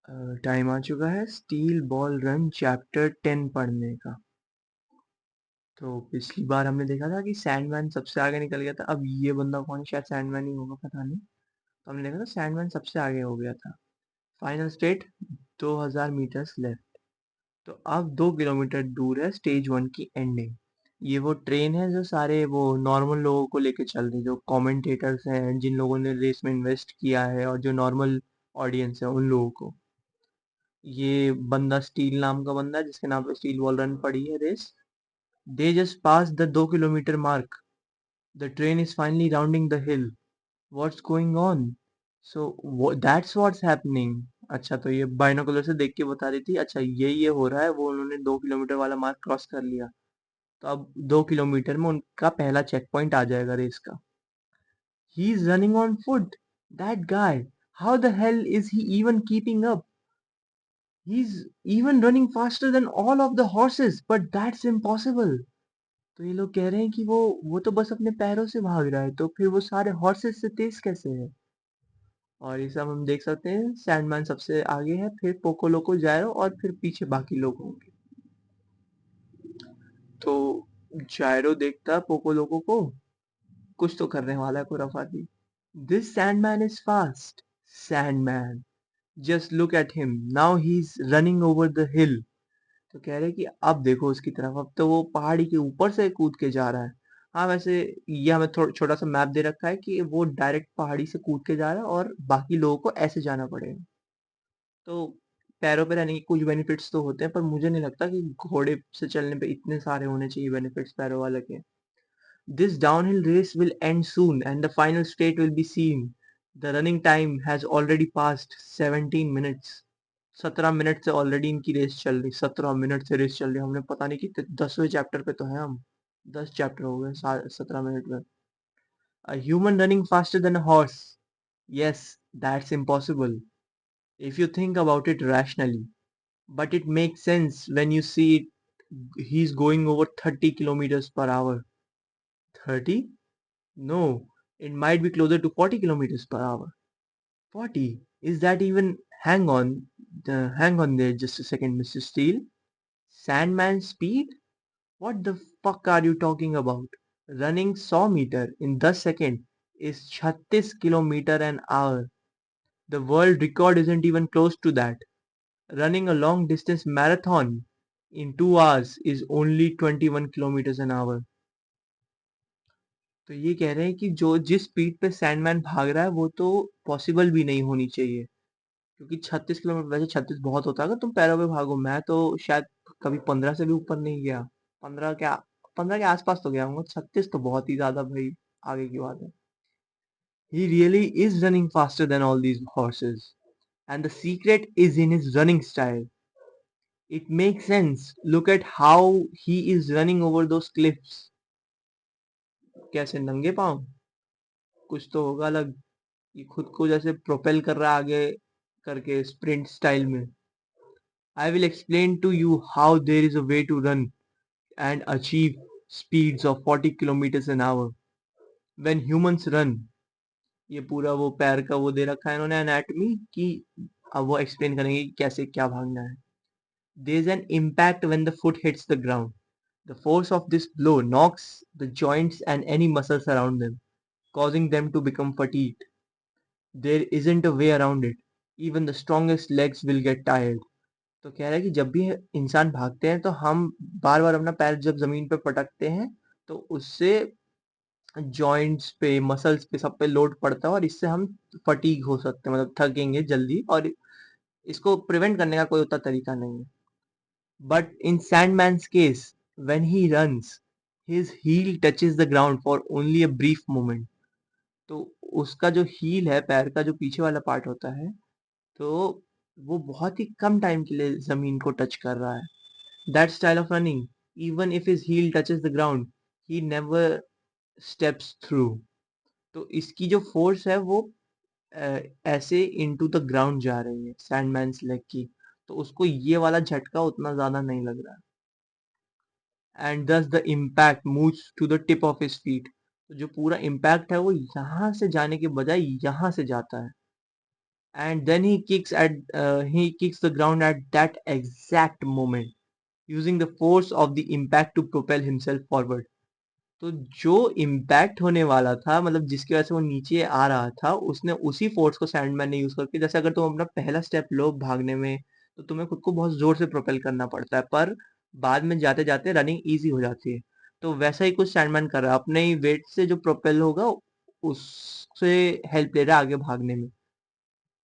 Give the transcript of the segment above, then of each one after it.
Time आ चुका है steel ball run chapter 10 पढ़ने का। तो पिछली बार हमने देखा था कि सैंडमैन सबसे आगे निकल गया था। अब ये बंदा कौन है, शायद सैंडमैन ही होगा, पता नहीं। तो हमने देखा था सैंडमैन सबसे आगे हो गया था। Final state 2000 metres left. तो अब 2 किलोमीटर दूर है स्टेज 1 की एंडिंग। ये वो ट्रेन है जो सारे वो नॉर्मल लोगों को लेके चल रही, जो कमेंटेटर्स हैं, जिन लोगों ने रेस में इन्वेस्ट किया है, और जो नॉर्मल ऑडियंस है उन लोगों को। ये बंदा स्टील नाम का बंदा है जिसके नाम पे स्टील बॉल रन पड़ी है race. They just pass the 2 kilometre mark. The train is finally rounding the hill. What's going on? So that's what's happening. अच्छा, तो ये बाइनोकुलर से देख के बता रही थी। अच्छा, ये हो रहा है। वो उन्होंने 2 किलोमीटर वाला मार्क क्रॉस कर लिया। तो अब 2 किलोमीटर में उनका पहला चेक पॉइंट आ जाएगा रेस का। ही is running on foot. That guy, how the hell is he even keeping up? He's even running faster than all of the horses, but that's impossible. तो ये लोग कह रहे हैं कि वो तो बस अपने पैरों से भाग रहा है, तो फिर वो सारे हॉर्सेस से तेज कैसे है? और ये सब हम देख सकते हैं। सैंडमैन सबसे आगे है, फिर पोको लोको, जायरो, और फिर पीछे बाकी लोग होंगे। तो जायरो देखता है पोको लोको को, कुछ तो करने वाला है खुराफाती। This Sandman is fast. Sandman, just look at him, now he is running over the hill. तो कह रहे हैं कि अब देखो उसकी तरफ, अब तो वो पहाड़ी के ऊपर से कूद के जा रहा है। हाँ, वैसे ये हमें थोड़ा छोटा सा मैप दे रखा है कि वो डायरेक्ट पहाड़ी से कूद के जा रहा है और बाकी लोगों को ऐसे जाना पड़ेगा। तो पैरों पे रहने के कुछ बेनिफिट्स तो होते हैं, पर मुझे नहीं लगता कि घोड़े से चलने पे इतने सारे होने चाहिए बेनिफिट्स पैरों वाले के। This downhill race will end soon and the final state will be seen. The running time has already passed 17 minutes. 17 minute से ऑलरेडी इनकी रेस चल रही। 17 मिनट से रेस चल रही। हमने पता नहीं कितने 10वें चैप्टर पे तो है हम। 10 चैप्टर हो गए 17 मिनट में। A human running faster than a horse? Yes, that's impossible if you think about it rationally. But it makes sense when you see it. He's going over 30 kilometers per hour. 30? No, it might be closer to 40 kilometers per hour. 40? Is that even? Hang on. Hang on there just a second, Mr. Steele. Sandman speed? What the fuck are you talking about? Running 100 meter in 10 seconds is 36 kilometer an hour. The world record isn't even close to that. Running a long distance marathon in 2 hours is only 21 kilometers an hour. तो ये कह रहे हैं कि जो जिस speed पे Sandman भाग रहा है वो तो पॉसिबल भी नहीं होनी चाहिए, क्योंकि 36 किलोमीटर, वैसे 36 बहुत होता है अगर तुम पैरों पे भागो। मैं तो शायद कभी 15 से भी ऊपर नहीं गया। 15 क्या, 15 के आसपास तो गया हूँ। 36 तो बहुत ही ज्यादा भाई आगे की बात है। He really is running faster than all these horses, and the secret is in his running style. It makes sense. Look at how he is running over those cliffs. कैसे, नंगे पाँव? कुछ तो होगा अलग। ये खुद को जैसे प्रोपेल कर रहा है आगे करके स्प्रिंट स्टाइल में। I will explain to you how there is a way to run and achieve speeds of 40 kilometers an hour. When humans run, ये पूरा वो पैर का वो दे रखा है इन्होंने एनाटॉमी कि अब वो एक्सप्लेन करेंगे कि कैसे क्या भागना है। There is an impact when the foot hits the ground. The force of this blow knocks the joints and any muscles around them, causing them to become fatigued. There isn't a way around it. Even the strongest legs will get tired. तो कह रहा है कि जब भी इंसान भागते हैं तो हम बार बार अपना पैर जब जमीन पे पटकते हैं तो उससे जॉइंट्स पे, मसल्स पे, सब पे लोड पड़ता है और इससे हम फटीग हो सकते हैं, मतलब थकेंगे जल्दी। और इसको प्रिवेंट करने का कोई उतना तरीका नहीं है। But in Sandman's case, when he runs, his heel touches the ground for only a brief moment. तो उसका जो हील है, पैर का जो पीछे वाला पार्ट होता है, तो वो बहुत ही कम टाइम के लिए जमीन को टच कर रहा है। That style of running, even if his heel touches the ground, he never steps through. तो इसकी जो फोर्स है वो ऐसे इनटू द ग्राउंड जा रही है सैंडमैन्स लेग की। तो उसको ये वाला झटका उतना ज्यादा नहीं लग रहा। And thus the impact moves to the tip of his feet. तो जो पूरा इम्पैक्ट है वो यहाँ से जाने के बजाय यहाँ से जाता है। and then he kicks the ground at that exact moment, using the force of the impact to propel himself forward. तो जो इम्पैक्ट होने वाला था, मतलब जिसकी वजह से वो नीचे आ रहा था, उसने उसी फोर्स को सैंडमैन ने यूज करके, जैसे अगर तुम अपना पहला स्टेप लो भागने में, तो तुम्हें खुद को बहुत जोर से प्रोपेल करना पड़ता है, पर बाद में जाते जाते रनिंग इजी हो जाती है। तो वैसा ही कुछ सैंडमैन कर रहा है, अपने ही वेट से जो प्रोपेल होगा उससे हेल्प ले रहा है आगे भागने में,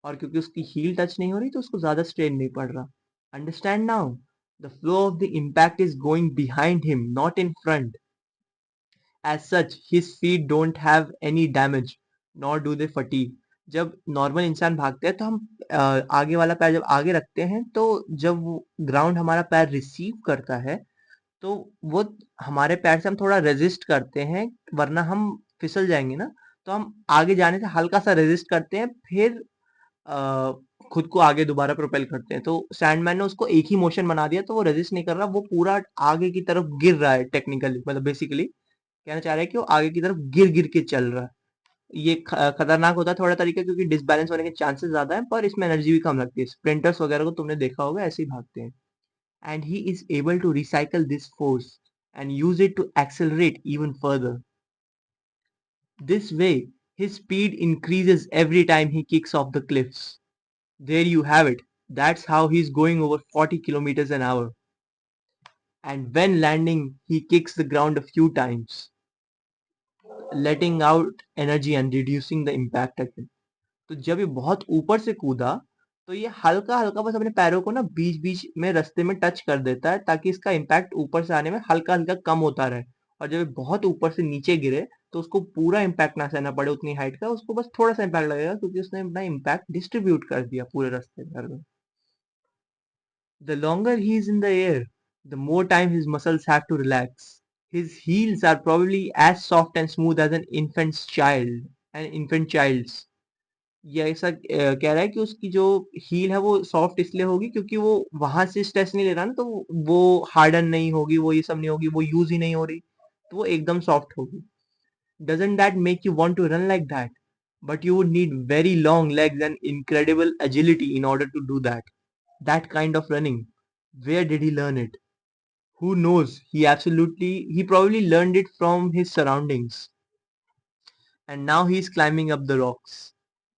और क्योंकि उसकी हील टच नहीं हो रही तो उसको ज्यादा स्ट्रेन नहीं पड़ रहा। Understand now, the flow of the impact is going behind him, not in front. As such, his feet don't have any damage, nor do they fatigue. जब नॉर्मल इंसान भागते हैं तो हम आगे वाला पैर जब आगे रखते हैं, तो जब ग्राउंड हमारा पैर रिसीव करता है, तो वो हमारे पैर से हम थोड़ा रेजिस्ट करते हैं, वरना हम फिसल जाएंगे ना। तो हम आगे जाने से हल्का सा रेजिस्ट करते हैं, फिर अ, खुद को आगे दोबारा प्रोपेल करते हैं। तो सैंडमैन ने उसको एक ही मोशन बना दिया, तो वो रेजिस्ट नहीं कर रहा, वो पूरा आगे की तरफ गिर रहा है, टेक्निकली मतलब बेसिकली कहना चाह रहा है कि वो आगे की तरफ गिर गिर के चल रहा है। ये खतरनाक होता है थोड़ा तरीका, क्योंकि डिसबैलेंस होने के चांसेस ज्यादा है, पर इसमें एनर्जी भी कम लगती है। स्प्रिंटर्स वगैरह को तुमने देखा होगा, ऐसे ही भागते हैं। And he is able to recycle this force and use it to accelerate even further. This way his speed increases every time he kicks off the cliffs. There you have it. That's how he's going over 40 kilometers an hour. And when landing, he kicks the ground a few times, letting out energy and reducing the impact again. तो जब ये बहुत ऊपर से कूदा, तो ये हल्का हल्का बस अपने पैरों को ना बीच बीच में रास्ते में टच कर देता है, ताकि इसका इम्पैक्ट ऊपर से आने में हल्का हल्का कम होता रहे। और जब ये बहुत ऊपर से नीचे गिरे, तो उसको पूरा इम्पैक्ट ना सहना पड़े उतनी हाइट का, उसको बस थोड़ा सा इम्पैक्ट लगेगा, क्योंकि उसने अपना इम्पैक्ट डिस्ट्रीब्यूट कर दिया पूरे रास्ते भर में। The longer he is in the air, the more time his muscles have to relax. His heels are probably as soft and smooth as an infant child's. ये ऐसा कह रहा है कि उसकी जो हील है वो सॉफ्ट इसलिए होगी क्योंकि वो वहां से स्ट्रेस नहीं ले रहा ना, तो वो हार्डन नहीं होगी, वो ये सब नहीं होगी, वो यूज ही नहीं हो रही, तो वो एकदम सॉफ्ट होगी। Doesn't that make you want to run like that? But you would need very long legs and incredible agility in order to do that. That kind of running. Where did he learn it? Who knows? He probably learned it from his surroundings. And now he's climbing up the rocks,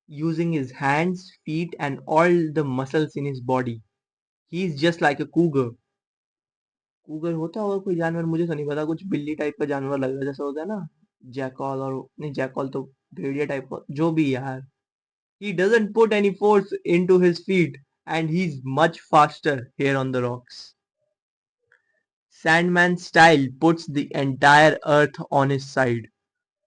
using his hands, feet, and all the muscles in his body. He's just like a cougar. cougar होता होगा कोई जानवर, मुझे तो नहीं पता, कुछ बिल्ली टाइप का जानवर लग रहा है, जैसा होता है ना जैकॉल, और नहीं जैकॉल तो भेड़िया टाइप का, जो भी यार। He doesn't put any force into his feet, and he's much faster here on the rocks. Sandman style puts the entire earth on his side.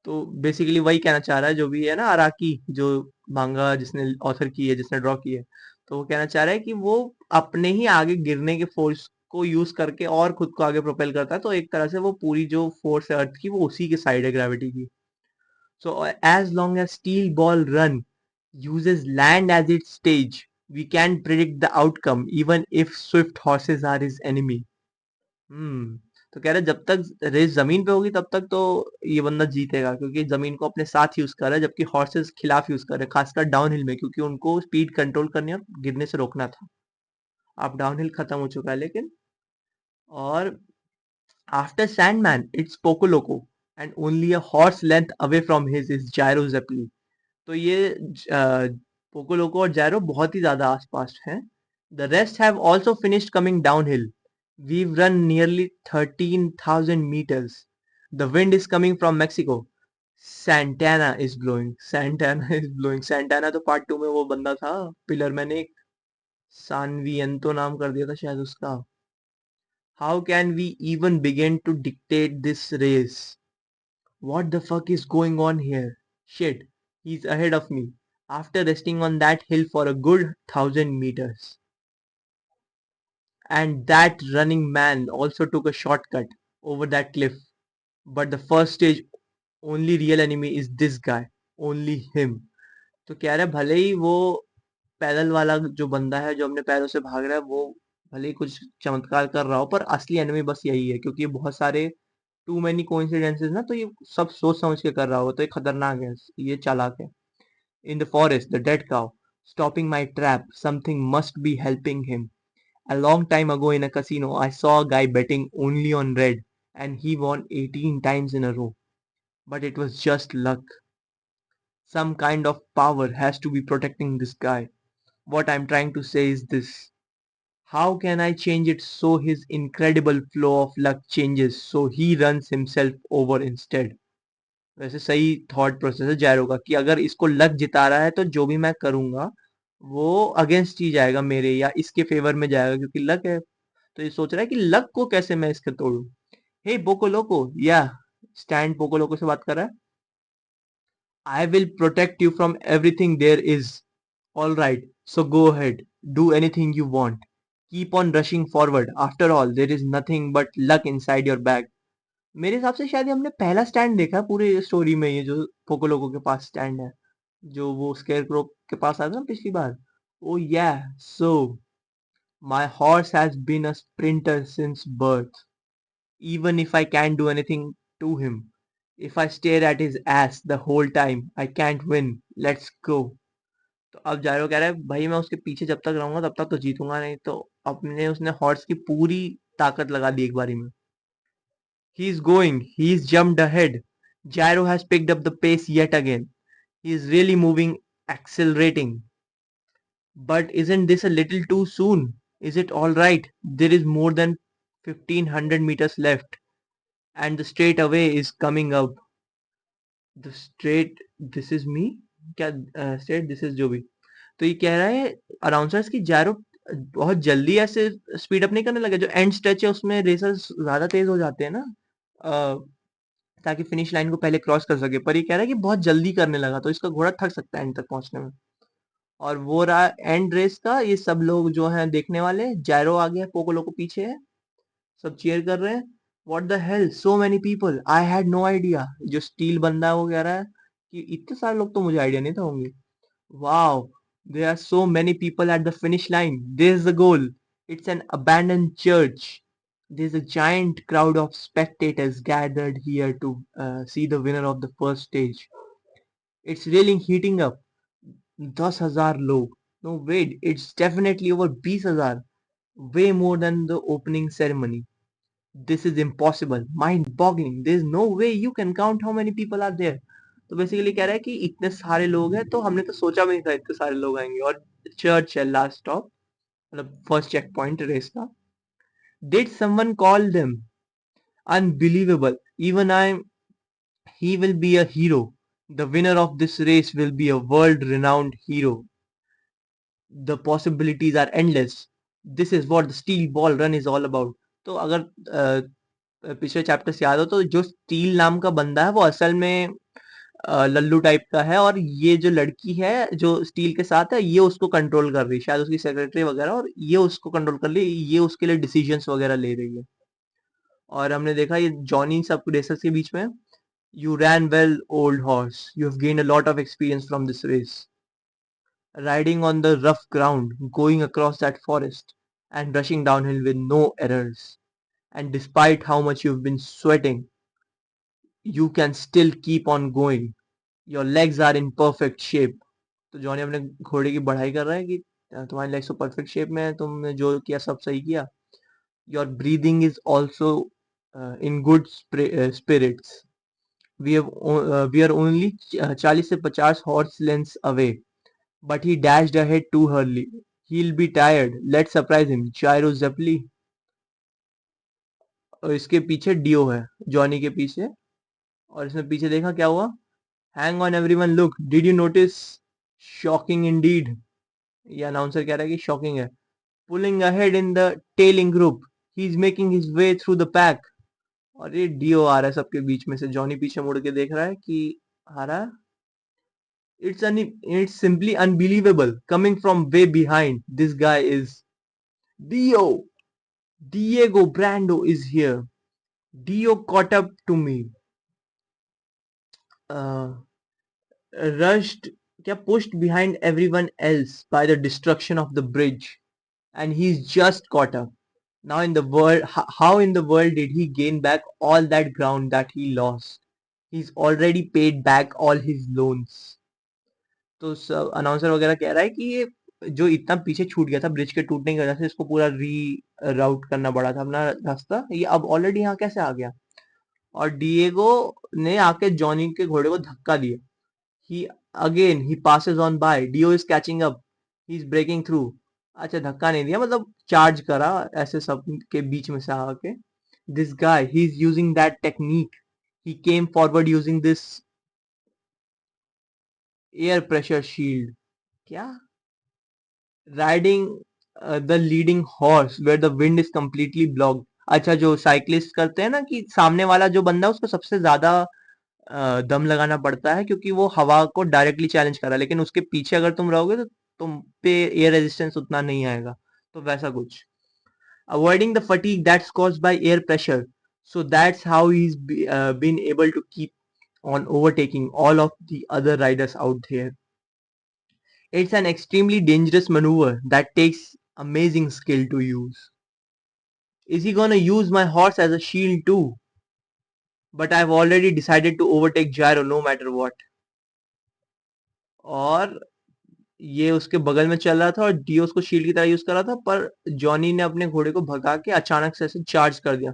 तो बेसिकली वही कहना चाह रहा है, जो भी है ना अराकी, जो मांगा जिसने ऑथर की है, जिसने ड्रॉ की है, तो वो कहना चाह रहा है कि वो अपने ही आगे गिरने के फोर्स को यूज करके और खुद को आगे प्रोपेल करता है, तो एक तरह से वो पूरी जो फोर्स है अर्थ की, वो उसी के साइड है, ग्रेविटी की। So as long as Steel Ball Run uses land as its stage, we can predict the outcome even if swift horses are his enemy. हम्म। तो कह रहे जब तक रेस जमीन पे होगी तब तक तो ये बंदा जीतेगा, क्योंकि जमीन को अपने साथ यूज कर रहा है, जबकि हॉर्सेस खिलाफ यूज कर रहे हैं, खासकर डाउनहिल में, क्योंकि उनको स्पीड कंट्रोल करनी और गिरने से रोकना था। अब डाउनहिल खत्म हो चुका है लेकिन। और after Sandman it's Pocoloco, and only a horse length away from his is Gyro Zeppeli. तो ये पोको लोको और जैरो बहुत ही ज्यादा आसपास हैं। The rest have also finished coming down hill. We've run nearly 13,000 meters. The wind is coming from Mexico. Santana is blowing. Santana is blowing. Santana तो part 2 में वो बंदा था, पिलर मैंने एक सानवियंतो नाम कर दिया था शायद उसका। How can we even begin to dictate this race? What the fuck is going on here? Shit, he's ahead of me. After resting on that hill for a good 1,000 meters. And that running man also took a shortcut over that cliff. But the first stage, only real enemy is this guy. Only him. तो कह रहा है भले ही वो पैदल वाला जो बंदा है जो अपने पैरों से भाग रहा है, वो भले ही कुछ चमत्कार कर रहा हो, पर असली एनिमी बस यही है, क्योंकि बहुत सारे टू मेनी कोइंसिडेंसेस ना, तो ये सब सोच समझ के कर रहा होगा, तो ये खतरनाक है, ये चालाक है। In the forest, the dead cow. stopping my trap. Something must be helping him. A long time ago in a casino, I saw a guy betting only on red, and he won 18 times in a row. But it was just luck. Some kind of power has to be protecting this guy. What I'm trying to say is this. How can I change it so his incredible flow of luck changes so he runs himself over instead? वैसे सही thought process है जैरो का कि अगर इसको luck जिता रहा है तो जो भी मैं करूंगा वो अगेंस्ट ही जाएगा मेरे या इसके फेवर में जाएगा क्योंकि लक है। तो ये सोच रहा है कि लक को कैसे मैं इसके तोड़ूं। हे पोको लोको या स्टैंड पोको लोको से बात कर रहा है। I will protect you from everything there is. All right so go ahead do anything you want keep on rushing forward after all there is nothing but luck inside your bag. मेरे हिसाब से शायद ये हमने पहला stand देखा है पूरे स्टोरी में ये जो पोको लोको के पास स्टैंड है जो वो स्केयर क्रो के पास आया था ना पिछली बार। Oh yeah so my horse has been a sprinter since birth even if I can't do anything to him. If I stare at his ass the whole time, I can't win. Let's go. तो अब जायरो कह रहा है भाई मैं उसके पीछे जब तक रहूंगा तब तक तो जीतूंगा नहीं तो अपने उसने हॉर्स की पूरी ताकत लगा दी एक बारी में। He's going. He's jumped ahead. Gyro has picked up the pace yet again. He's really moving, accelerating. But isn't this a little too soon? Is it all right? There is more than 1500 meters left, and the straight away is coming up. The straight, this is me? क्या straight, this is जो भी। तो ये कह रहा है announcers की जायरो बहुत जल्दी ऐसे स्पीड अप नहीं करने लगे। जो एंड स्ट्रेच है उसमें रेसर्स ज्यादा तेज हो जाते हैं ना ताकि फिनिश लाइन को पहले क्रॉस कर सके। पर ये कह रहा है कि बहुत जल्दी करने लगा तो इसका घोड़ा थक सकता है एंड तक पहुंचने में। और वो रहा एंड रेस का। ये सब लोग जो हैं देखने वाले। जायरो आ गया, पोको लोको पीछे है, सब चीयर कर रहे हैं। What the hell so many people I had no idea. जो स्टील बंदा है वो कह रहा है कि इतने सारे लोग तो मुझे आइडिया नहीं था होंगे। Wow there are so many people at the finish line. This is the goal. It's an abandoned church. There's a giant crowd of spectators gathered here to see the winner of the first stage. It's really heating up. 10,000 लोग. No wait, it's definitely over 20,000. Way more than the opening ceremony. This is impossible. Mind-boggling. There's no way you can count how many people are there. तो basically कह रहा है कि इतने सारे लोग हैं तो हमने तो सोचा भी नहीं था इतने सारे लोग आएंगे। और चर्च है लास्ट स्टॉप, मतलब फर्स्ट चेक पॉइंट रेस का। Did someone call them? Unbelievable. Even I, he will be a hero. The winner of this race will be a world-renowned hero. The possibilities are endless. This is what the steel ball run is all about. तो अगर पिछले chapter से याद हो तो जो steel नाम का बंदा है वो असल में लल्लू टाइप का है और ये जो लड़की है जो स्टील के साथ है ये उसको कंट्रोल कर रही है, शायद उसकी सेक्रेटरी वगैरह, और ये उसको कंट्रोल कर रही है, ये उसके लिए डिसीजंस वगैरह ले रही है। और हमने देखा ये जॉनी सब रेसर्स के बीच में। You ran well, old horse. You have gained a lot of experience from this race. Riding on the rough ground, going across that forest, and rushing downhill with no errors. And despite how much you've been sweating, you can still keep on going. Your legs are in perfect shape. तो Johnny अपने घोड़े की बढ़ाई कर रहा है कि तुम्हारी लेग्स तो परफेक्ट शेप में है, तुमने जो किया सब सही किया। Your breathing is also in good spirits. We are only 40 से 50 horse lengths away, but he dashed ahead too early. He'll be tired. Let's surprise him. Gyro Zeppeli. और इसके पीछे डियो है, जॉनी के पीछे। और इसमें पीछे देखा क्या हुआ। Hang on everyone, look. Did you notice? Shocking indeed. ये अनाउंसर कह रहा है कि शॉकिंग है। Pulling ahead in the tailing group. He's making his way through the pack. और ये डियो आ रहा है सबके बीच में से। जॉनी पीछे मुड़ के देख रहा है कि आ रहा है। It's simply unbelievable. Coming from way behind, this guy is Dio. Diego Brando is here. Dio caught up to me. Uh, rushed, pushed behind everyone else by the destruction of the bridge, and he's just caught up. Now in the world, how in the world did he gain back all that ground that he lost? He's already paid back all his loans. तो announcer वगैरह कह रहा है कि ये जो इतना पीछे छूट गया था ब्रिज के टूटने की वजह से, इसको पूरा री राउट करना पड़ा था अपना रास्ता, ये अब ऑलरेडी यहाँ कैसे आ गया। और डिएगो ने आके जॉनी के घोड़े को धक्का दिया। He again he passes on by, Dio is catching up, he is breaking through. अच्छा, धक्का नहीं दिया, मतलब चार्ज करा ऐसे सब के बीच में से आके। This guy he is using that technique, he came forward using this air pressure shield. क्या? Riding the leading horse where the wind is completely blocked. अच्छा, जो साइक्लिस्ट करते हैं ना कि सामने वाला जो बंदा है उसको सबसे ज्यादा दम लगाना पड़ता है क्योंकि वो हवा को डायरेक्टली चैलेंज कर रहा है, लेकिन उसके पीछे अगर तुम रहोगे तो तुम पे एयर रेजिस्टेंस उतना नहीं आएगा। तो वैसा कुछ। Avoiding the fatigue that's caused by air pressure, so that's how he is been able to keep on overtaking all of the other riders out there. It's an extremely dangerous maneuver that takes amazing skill to use. Is he gonna use my horse as a shield too? But I've already decided to overtake Gyro no matter what. और ये उसके बगल में चल रहा था और deo उसको शील्ड की तरह यूज कर रहा था, पर जॉनी ने अपने घोड़े को भगा के अचानक से ऐसे चार्ज कर दिया।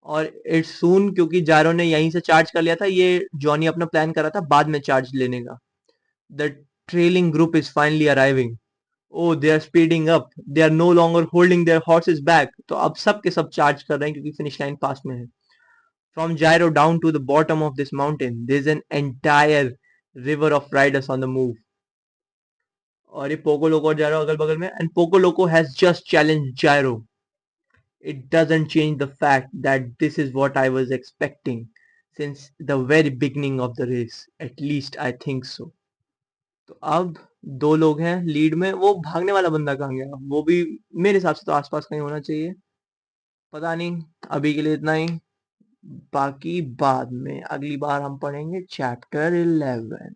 और इट्स सून, क्योंकि जायरो ने यहीं से चार्ज कर लिया था, ये जॉनी अपना प्लान कर रहा था बाद में चार्ज लेने का। The trailing group is finally arriving. Oh, they are speeding up, they are no longer holding their horses back. तो अब सब के सब चार्ज कर रहे हैं क्योंकि फिनिश लाइन पास में है। From Gyro down to the bottom of this mountain there is an entire river of riders on the move. और ये पोको लोको और जायरो अगल बगल में, and Poco Loco has just challenge Gyro. It doesn't change the fact that this is what I was expecting since the very beginning of the race. At least I think so. तो अब दो लोग हैं lead में। वो भागने वाला बंदा कहाँ गया? वो भी मेरे हिसाब से तो आसपास कहीं होना चाहिए। पता नहीं, अभी के लिए इतना ही। बाकी बाद में अगली बार हम पढ़ेंगे चैप्टर 11।